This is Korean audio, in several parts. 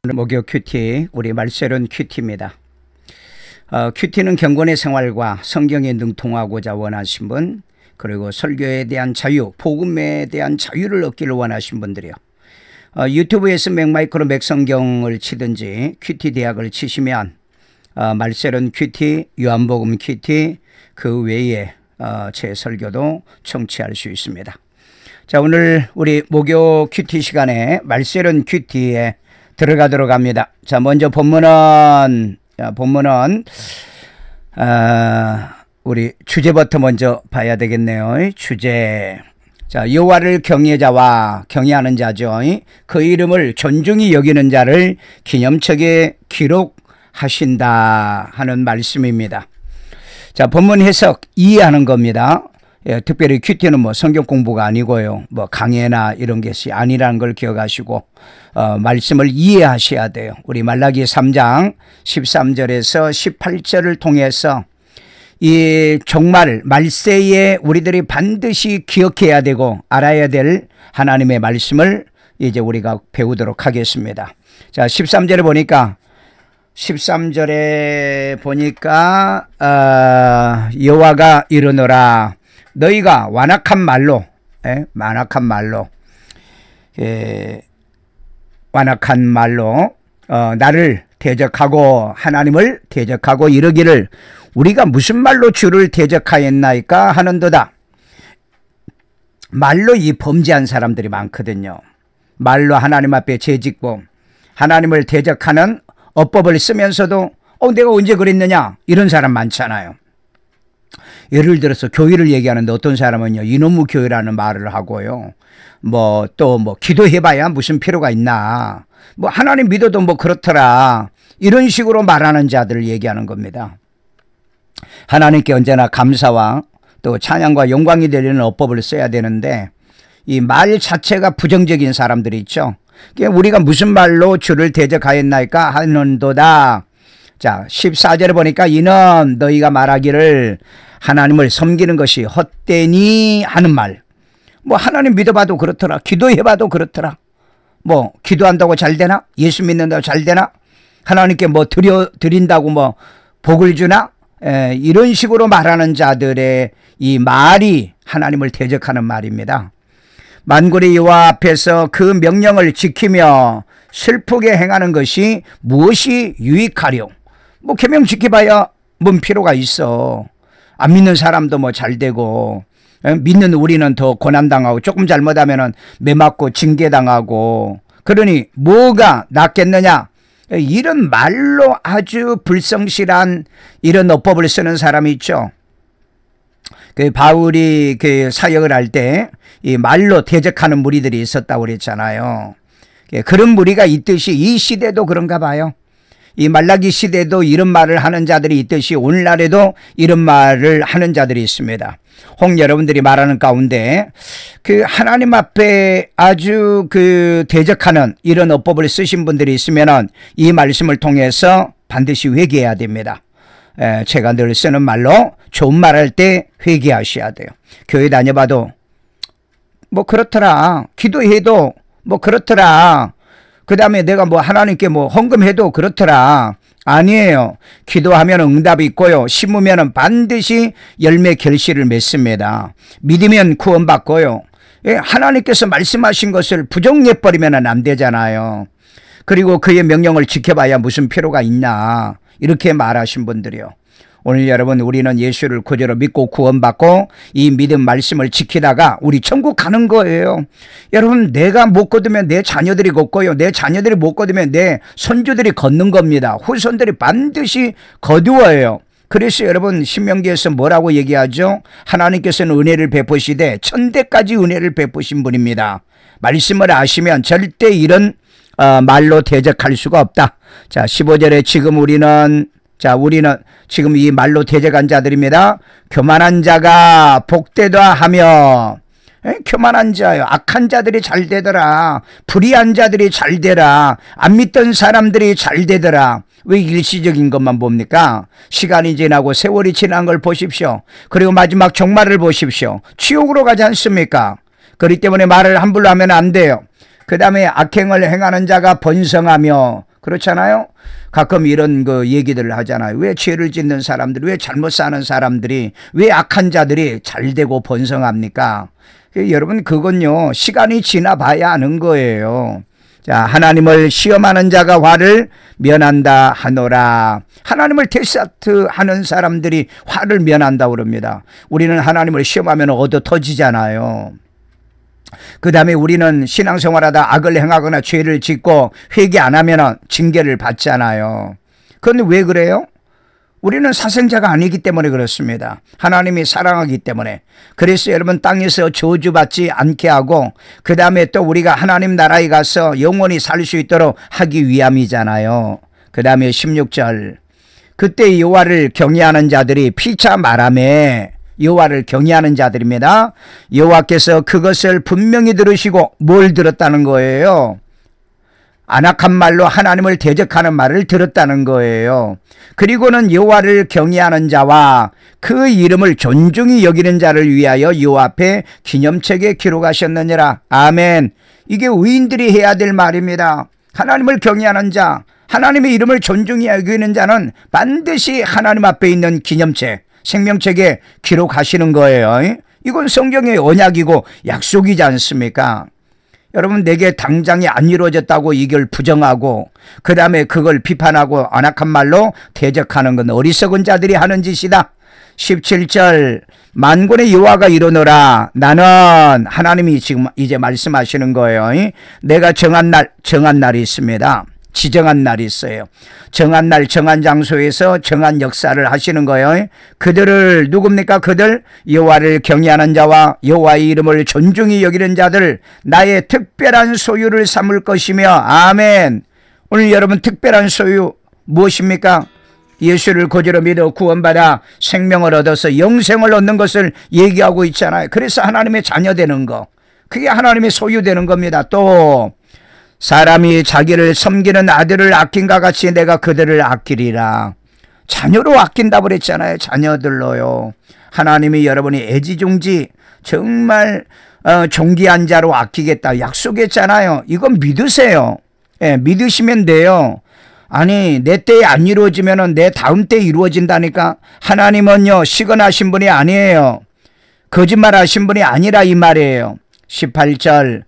목요 큐티, 우리 말세론 큐티입니다. 큐티는 경건의 생활과 성경에 능통하고자 원하신 분, 그리고 설교에 대한 자유, 복음에 대한 자유를 얻기를 원하신 분들이요. 유튜브에서 맥마이크로 맥성경을 치든지 큐티 대학을 치시면 말세론 큐티, 요한복음 큐티, 그 외에 제 설교도 청취할 수 있습니다. 자, 오늘 우리 목요 큐티 시간에 말세론 큐티에 들어가도록 합니다. 자, 먼저 본문은 우리 주제부터 먼저 봐야 되겠네요. 주제. 자, 여호와를 경외자와 경외하는 자죠. 그 이름을 존중히 여기는 자를 기념책에 기록하신다 하는 말씀입니다. 자, 본문 해석 이해하는 겁니다. 예, 특별히 큐티는 뭐 성경 공부가 아니고요. 뭐 강해나 이런 것이 아니라는 걸 기억하시고 말씀을 이해하셔야 돼요. 우리 말라기 3장 13절에서 18절을 통해서 이 종말 말세에 우리들이 반드시 기억해야 되고 알아야 될 하나님의 말씀을 이제 우리가 배우도록 하겠습니다. 자, 13절에 보니까 여호와가 이르노라 너희가 완악한 말로 나를 대적하고 하나님을 대적하고 이르기를 우리가 무슨 말로 주를 대적하였나이까 하는도다. 말로 이 범죄한 사람들이 많거든요. 말로 하나님 앞에 죄짓고 하나님을 대적하는 어법을 쓰면서도 내가 언제 그랬느냐 이런 사람 많잖아요. 예를 들어서 교회를 얘기하는데 어떤 사람은요 이놈의 교회라는 말을 하고요. 또 기도해봐야 무슨 필요가 있나, 하나님 믿어도 그렇더라, 이런 식으로 말하는 자들을 얘기하는 겁니다. 하나님께 언제나 감사와 또 찬양과 영광이 되리는 어법을 써야 되는데 이 말 자체가 부정적인 사람들이 있죠. 우리가 무슨 말로 주를 대적하였나이까 하는도다. 자, 14절에 보니까 이는 너희가 말하기를 하나님을 섬기는 것이 헛되니 하는 말. 하나님 믿어봐도 그렇더라, 기도해봐도 그렇더라, 기도한다고 잘 되나, 예수 믿는다고 잘 되나, 하나님께 드린다고 복을 주나, 이런 식으로 말하는 자들의 이 말이 하나님을 대적하는 말입니다. 만군의 여호와 앞에서 그 명령을 지키며 슬프게 행하는 것이 무엇이 유익하려. 계명 지켜봐야 뭔 필요가 있어. 안 믿는 사람도 잘 되고, 믿는 우리는 더 고난당하고, 조금 잘못하면 매 맞고 징계당하고, 그러니 뭐가 낫겠느냐. 이런 말로 아주 불성실한 이런 어법을 쓰는 사람이 있죠. 바울이 사역을 할 때 이 말로 대적하는 무리들이 있었다고 그랬잖아요. 그런 무리가 있듯이 이 시대도 그런가 봐요. 이 말라기 시대도 이런 말을 하는 자들이 있듯이 오늘날에도 이런 말을 하는 자들이 있습니다. 혹 여러분들이 말하는 가운데 하나님 앞에 아주 대적하는 이런 어법을 쓰신 분들이 있으면 이 말씀을 통해서 반드시 회개해야 됩니다. 제가 늘 쓰는 말로 좋은 말할 때 회개하셔야 돼요. 교회 다녀봐도 그렇더라, 기도해도 그렇더라, 그 다음에 내가 하나님께 헌금해도 그렇더라. 아니에요. 기도하면 응답이 있고요, 심으면 반드시 열매 결실을 맺습니다. 믿으면 구원받고요. 하나님께서 말씀하신 것을 부정해버리면 안 되잖아요. 그리고 그의 명령을 지켜봐야 무슨 필요가 있나, 이렇게 말하신 분들이요. 오늘 여러분, 우리는 예수를 구주로 믿고 구원받고 이 믿음 말씀을 지키다가 우리 천국 가는 거예요. 여러분, 내가 못 거두면 내 자녀들이 걷고요, 내 자녀들이 못 거두면 내 손주들이 걷는 겁니다. 후손들이 반드시 거두어요. 그래서 여러분, 신명기에서 뭐라고 얘기하죠? 하나님께서는 은혜를 베푸시되 천대까지 은혜를 베푸신 분입니다. 말씀을 아시면 절대 이런 말로 대적할 수가 없다. 자, 15절에 우리는 지금 이 말로 대적한 자들입니다. 교만한 자가 복되다 하며, 교만한 자요, 악한 자들이 잘 되더라, 불의한 자들이 잘 되라, 안 믿던 사람들이 잘 되더라. 왜 일시적인 것만 봅니까? 시간이 지나고 세월이 지난 걸 보십시오. 그리고 마지막 종말을 보십시오. 지옥으로 가지 않습니까? 그렇기 때문에 말을 함부로 하면 안 돼요. 그 다음에 악행을 행하는 자가 번성하며 그렇잖아요. 가끔 이런 그 얘기들을 하잖아요. 왜 죄를 짓는 사람들, 왜 잘못 사는 사람들이, 왜 악한 자들이 잘 되고 번성합니까? 여러분, 그건요, 시간이 지나봐야 아는 거예요. 자, 하나님을 시험하는 자가 화를 면한다 하노라. 하나님을 테스트하는 사람들이 화를 면한다고 그럽니다. 우리는 하나님을 시험하면 얻어 터지잖아요. 그 다음에 우리는 신앙생활하다 악을 행하거나 죄를 짓고 회개 안 하면 징계를 받잖아요. 그런데 왜 그래요? 우리는 사생자가 아니기 때문에 그렇습니다. 하나님이 사랑하기 때문에. 그래서 여러분, 땅에서 저주받지 않게 하고 그 다음에 또 우리가 하나님 나라에 가서 영원히 살 수 있도록 하기 위함이잖아요. 그 다음에 16절, 그때 여호와를 경외하는 자들이 피차 말하매, 여호와를 경외하는 자들입니다. 여호와께서 그것을 분명히 들으시고, 뭘 들었다는 거예요? 안악한 말로 하나님을 대적하는 말을 들었다는 거예요. 그리고는 여호와를 경외하는 자와 그 이름을 존중히 여기는 자를 위하여 여호와 앞에 기념책에 기록하셨느니라. 아멘. 이게 의인들이 해야 될 말입니다. 하나님을 경외하는 자, 하나님의 이름을 존중히 여기는 자는 반드시 하나님 앞에 있는 기념책, 생명책에 기록하시는 거예요. 이건 성경의 언약이고 약속이지 않습니까? 여러분, 내게 당장이 안 이루어졌다고 이걸 부정하고 그 다음에 그걸 비판하고 안악한 말로 대적하는 건 어리석은 자들이 하는 짓이다. 17절, 만군의 여호와가 이르노라. 나는, 하나님이 지금 이제 말씀하시는 거예요. 내가 정한 날이 있습니다. 지정한 날이 있어요. 정한 날, 정한 장소에서 정한 역사를 하시는 거예요. 그들을, 누굽니까? 그들, 여호와를 경외하는 자와 여호와의 이름을 존중히 여기는 자들, 나의 특별한 소유를 삼을 것이며. 아멘. 오늘 여러분, 특별한 소유 무엇입니까? 예수를 고지로 믿어 구원받아 생명을 얻어서 영생을 얻는 것을 얘기하고 있잖아요. 그래서 하나님의 자녀 되는 거, 그게 하나님의 소유 되는 겁니다. 또 사람이 자기를 섬기는 아들을 아낀가 같이 내가 그들을 아끼리라. 자녀로 아낀다고 그랬잖아요. 자녀들로요. 하나님이 여러분이 애지중지 정말 존귀한 자로 아끼겠다 약속했잖아요. 이건 믿으세요. 예, 믿으시면 돼요. 아니, 내 때에 안 이루어지면 내 다음 때에 이루어진다니까. 하나님은요, 시건하신 분이 아니에요. 거짓말하신 분이 아니라 이 말이에요. 18절,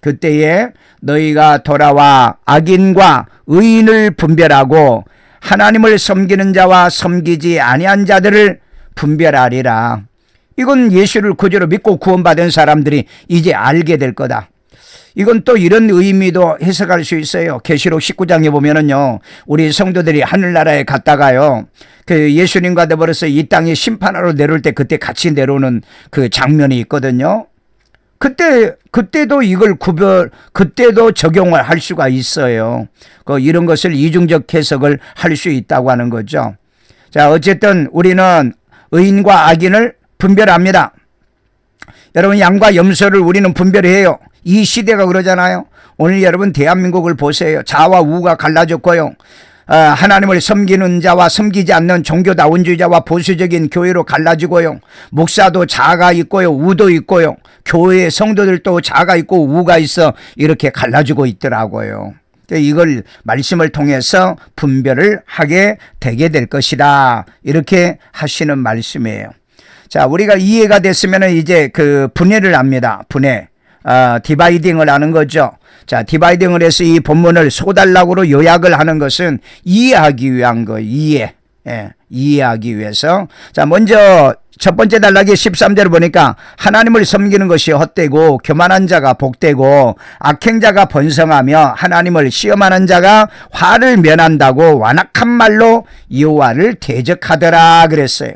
그때에 너희가 돌아와 악인과 의인을 분별하고 하나님을 섬기는 자와 섬기지 아니한 자들을 분별하리라. 이건 예수를 구주로 믿고 구원받은 사람들이 이제 알게 될 거다. 이건 또 이런 의미도 해석할 수 있어요. 계시록 19장에 보면은요, 우리 성도들이 하늘나라에 갔다가요, 그 예수님과 더불어서 이 땅에 심판하러 내려올 때 그때 같이 내려오는 그 장면이 있거든요. 그때도 이걸 그때도 적용을 할 수가 있어요. 이런 것을 이중적 해석을 할 수 있다고 하는 거죠. 자, 어쨌든 우리는 의인과 악인을 분별합니다. 여러분, 양과 염소를 우리는 분별해요. 이 시대가 그러잖아요. 오늘 여러분 대한민국을 보세요. 좌와 우가 갈라졌고요. 하나님을 섬기는 자와 섬기지 않는 종교다원주의자와 보수적인 교회로 갈라지고요. 목사도 좌가 있고요, 우도 있고요. 교회 성도들도 좌가 있고 우가 있어 이렇게 갈라지고 있더라고요. 이걸 말씀을 통해서 분별을 하게 되게 될 것이다. 이렇게 하시는 말씀이에요. 자, 우리가 이해가 됐으면 이제 그 분해를 합니다. 분해. 디바이딩을 하는 거죠. 자, 디바이딩을 해서 이 본문을 소단락으로 요약을 하는 것은 이해하기 위한 거예요. 이해하기 위해서. 자, 먼저 첫 번째 단락의 13절을 보니까 하나님을 섬기는 것이 헛되고 교만한 자가 복되고 악행자가 번성하며 하나님을 시험하는 자가 화를 면한다고 완악한 말로 여호와를 대적하더라 그랬어요.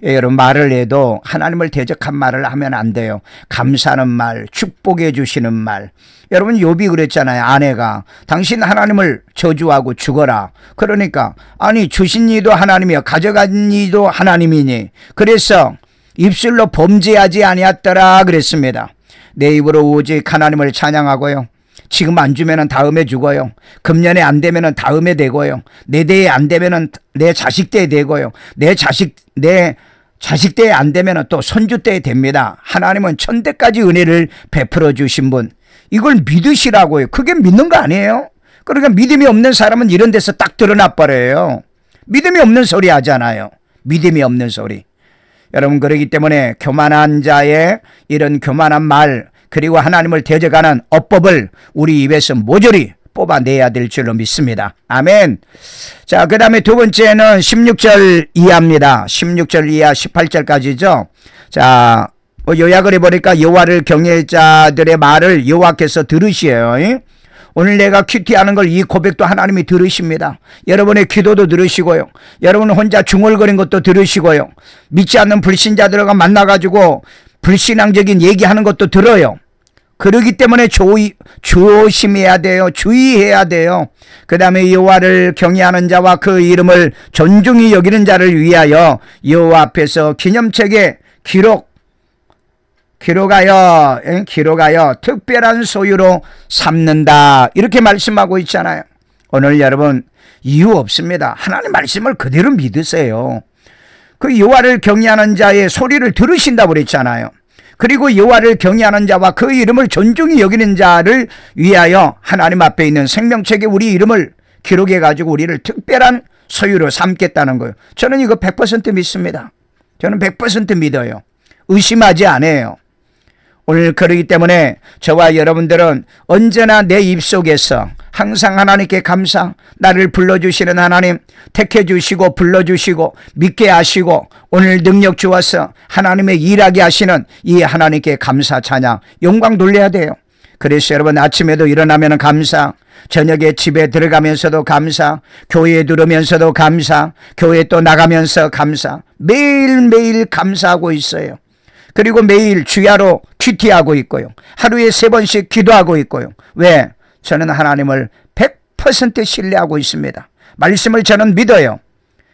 여러분, 말을 해도 하나님을 대적한 말을 하면 안 돼요. 감사하는 말, 축복해 주시는 말. 여러분, 욥이 그랬잖아요. 아내가 당신 하나님을 저주하고 죽어라. 그러니까 아니, 주신 이도 하나님이여 가져간 이도 하나님이니 그래서 입술로 범죄하지 아니었더라 그랬습니다. 내 입으로 오직 하나님을 찬양하고요, 지금 안 주면은 다음에 죽어요. 금년에 안 되면은 다음에 되고요. 내 대에 안 되면은 내 자식 때에 되고요. 내 자식 때에 안 되면은 또 손주 때에 됩니다. 하나님은 천대까지 은혜를 베풀어 주신 분. 이걸 믿으시라고요. 그게 믿는 거 아니에요? 그러니까 믿음이 없는 사람은 이런 데서 딱 드러나 버려요. 믿음이 없는 소리 하잖아요. 믿음이 없는 소리. 여러분, 그러기 때문에 교만한 자의 이런 교만한 말, 그리고 하나님을 대적하는 어법을 우리 입에서 모조리 뽑아내야 될 줄로 믿습니다. 아멘. 자, 그 다음에 두 번째는 16절 이하입니다. 16절 이하 18절까지죠. 자, 요약을 해보니까 여호와를 경외할 자들의 말을 여호와께서 들으시에요. 오늘 내가 큐티하는 걸 이 고백도 하나님이 들으십니다. 여러분의 기도도 들으시고요. 여러분 혼자 중얼거린 것도 들으시고요. 믿지 않는 불신자들과 만나가지고 불신앙적인 얘기하는 것도 들어요. 그러기 때문에 조심해야 돼요. 주의해야 돼요. 그 다음에 여호와를 경외하는 자와 그 이름을 존중히 여기는 자를 위하여 여호와 앞에서 기념책에 기록하여 특별한 소유로 삼는다. 이렇게 말씀하고 있잖아요. 오늘 여러분 이유 없습니다. 하나님 말씀을 그대로 믿으세요. 그 여호와를 경외하는 자의 소리를 들으신다고 그랬잖아요. 그리고 여호와를 경외하는 자와 그 이름을 존중히 여기는 자를 위하여 하나님 앞에 있는 생명책에 우리 이름을 기록해 가지고 우리를 특별한 소유로 삼겠다는 거예요. 저는 이거 100% 믿습니다. 저는 100% 믿어요. 의심하지 않아요. 오늘 그러기 때문에 저와 여러분들은 언제나 내 입속에서 항상 하나님께 감사, 나를 불러주시는 하나님, 택해주시고 불러주시고 믿게 하시고 오늘 능력 주어서 하나님의 일하게 하시는 이 하나님께 감사, 찬양, 영광 돌려야 돼요. 그래서 여러분 아침에도 일어나면 감사, 저녁에 집에 들어가면서도 감사, 교회에 들어오면서도 감사, 교회 또 나가면서 감사, 매일매일 감사하고 있어요. 그리고 매일 주야로 큐티하고 있고요. 하루에 3번씩 기도하고 있고요. 왜? 저는 하나님을 100% 신뢰하고 있습니다. 말씀을 저는 믿어요.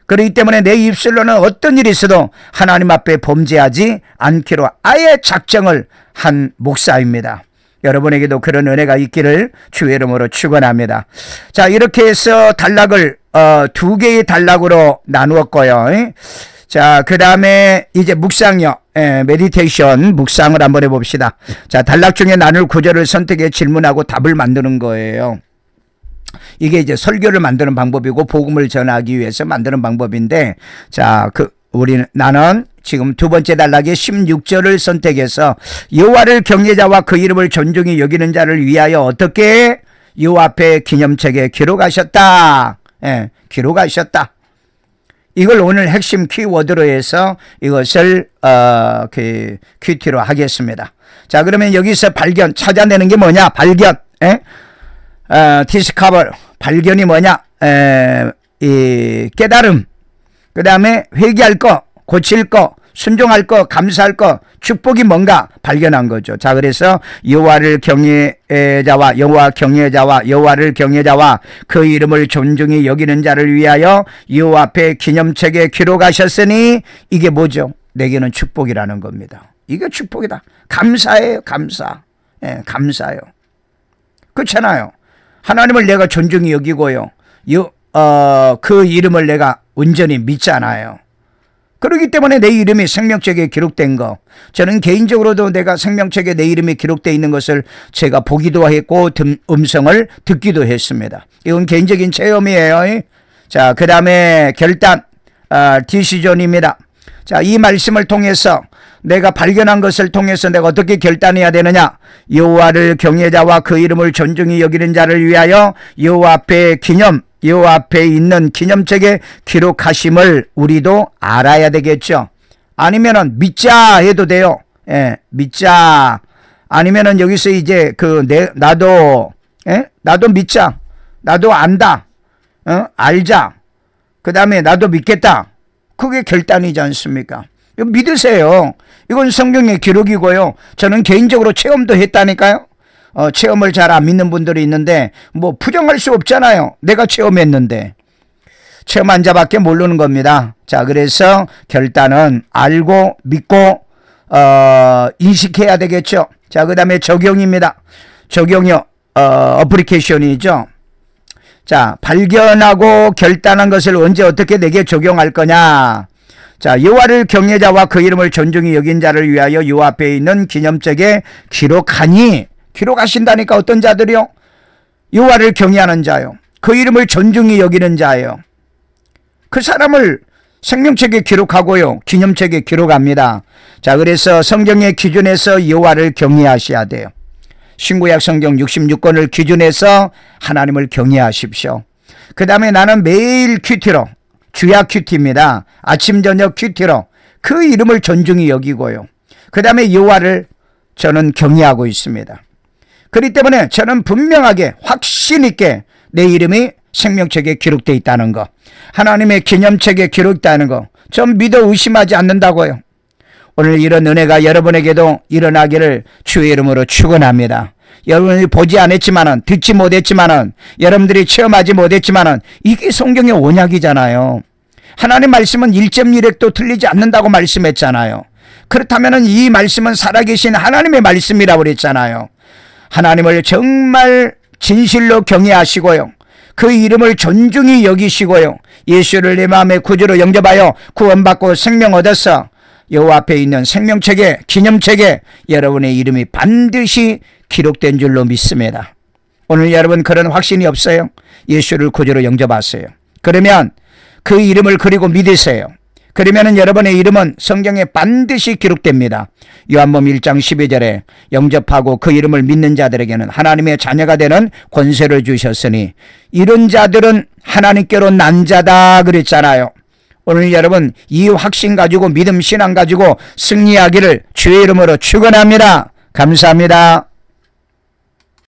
그렇기 때문에 내 입술로는 어떤 일이 있어도 하나님 앞에 범죄하지 않기로 아예 작정을 한 목사입니다. 여러분에게도 그런 은혜가 있기를 주의 이름으로 축원합니다. 자, 이렇게 해서 단락을 2개의 단락으로 나누었고요. 자, 그 다음에 이제 묵상요. 메디테이션 묵상을 한번 해봅시다. 자, 단락 중에 나눌 구절을 선택해 질문하고 답을 만드는 거예요. 이게 이제 설교를 만드는 방법이고 복음을 전하기 위해서 만드는 방법인데, 자, 나는 지금 두 번째 단락의 16절을 선택해서 여호와를 경외자와 그 이름을 존중히 여기는 자를 위하여 어떻게 여호와 앞에 기념책에 기록하셨다. 기록하셨다. 이걸 오늘 핵심 키워드로 해서 이것을 큐티로 하겠습니다. 자, 그러면 여기서 발견, 찾아내는 게 뭐냐? 발견. 디스커버. 발견이 뭐냐? 이 깨달음. 그 다음에 회개할 거, 고칠 거, 순종할 거, 감사할 거, 축복이 뭔가 발견한 거죠. 자, 그래서 여호와를 경외자와 여호와를 경외자와 그 이름을 존중히 여기는 자를 위하여 여호와 앞에 기념책에 기록하셨으니 이게 뭐죠? 내게는 축복이라는 겁니다. 이게 축복이다. 감사해요. 감사. 감사요. 그렇잖아요. 하나님을 내가 존중히 여기고요. 그 이름을 내가 온전히 믿잖아요. 그렇기 때문에 내 이름이 생명책에 기록된 거, 저는 개인적으로도 내가 생명책에 내 이름이 기록되어 있는 것을 제가 보기도 했고 음성을 듣기도 했습니다. 이건 개인적인 체험이에요. 자, 그 다음에 결단, 디시전입니다. 자, 이 말씀을 통해서 내가 발견한 것을 통해서 내가 어떻게 결단해야 되느냐? 여호와를 경외자와 그 이름을 존중히 여기는 자를 위하여 여호와 앞에 여호와 앞에 있는 기념책에 기록하심을 우리도 알아야 되겠죠. 아니면은 믿자 해도 돼요. 믿자. 아니면은 여기서 이제 나도 믿자. 나도 안다. 알자. 그 다음에 나도 믿겠다. 그게 결단이지 않습니까? 이거 믿으세요. 이건 성경의 기록이고요. 저는 개인적으로 체험도 했다니까요. 체험을 잘 안 믿는 분들이 있는데 뭐 부정할 수 없잖아요. 내가 체험했는데. 체험한 자밖에 모르는 겁니다. 자, 그래서 결단은 알고 믿고 인식해야 되겠죠. 자, 그 다음에 적용입니다. 적용이요. 어플리케이션이죠. 자, 발견하고 결단한 것을 언제 어떻게 내게 적용할 거냐. 자, 여호와를 경외자와 그 이름을 존중히 여긴 자를 위하여 여호와 앞에 있는 기념책에 기록하니 기록하신다니까. 어떤 자들이요? 여호와를 경외하는 자요, 그 이름을 존중히 여기는 자예요. 그 사람을 생명책에 기록하고요, 기념책에 기록합니다. 자, 그래서 성경의 기준에서 여호와를 경외하셔야 돼요. 신구약 성경 66권을 기준해서 하나님을 경외하십시오. 그 다음에 나는 매일 큐티로, 주야 큐티입니다. 아침 저녁 큐티로 그 이름을 존중히 여기고요, 그 다음에 여호와를 저는 경외하고 있습니다. 그렇기 때문에 저는 분명하게 확신 있게 내 이름이 생명책에 기록되어 있다는 거, 하나님의 기념책에 기록되어 있다는 거, 전 믿어 의심하지 않는다고요. 오늘 이런 은혜가 여러분에게도 일어나기를 주의 이름으로 축원합니다. 여러분이 보지 않았지만은, 듣지 못했지만은, 여러분들이 체험하지 못했지만은 이게 성경의 언약이잖아요. 하나님 말씀은 1.1획도 틀리지 않는다고 말씀했잖아요. 그렇다면 이 말씀은 살아계신 하나님의 말씀이라고 그랬잖아요. 하나님을 정말 진실로 경외하시고요, 그 이름을 존중히 여기시고요, 예수를 내 마음의 구주로 영접하여 구원받고 생명 얻어서 여호와 앞에 있는 생명책에, 기념책에 여러분의 이름이 반드시 기록된 줄로 믿습니다. 오늘 여러분 그런 확신이 없어요? 예수를 구주로 영접하세요. 그러면 그 이름을 그리고 믿으세요. 그러면 여러분의 이름은 성경에 반드시 기록됩니다. 요한복음 1장 12절에 영접하고 그 이름을 믿는 자들에게는 하나님의 자녀가 되는 권세를 주셨으니 이런 자들은 하나님께로 난 자다 그랬잖아요. 오늘 여러분 이 확신 가지고, 믿음 신앙 가지고 승리하기를 주의 이름으로 축원합니다. 감사합니다.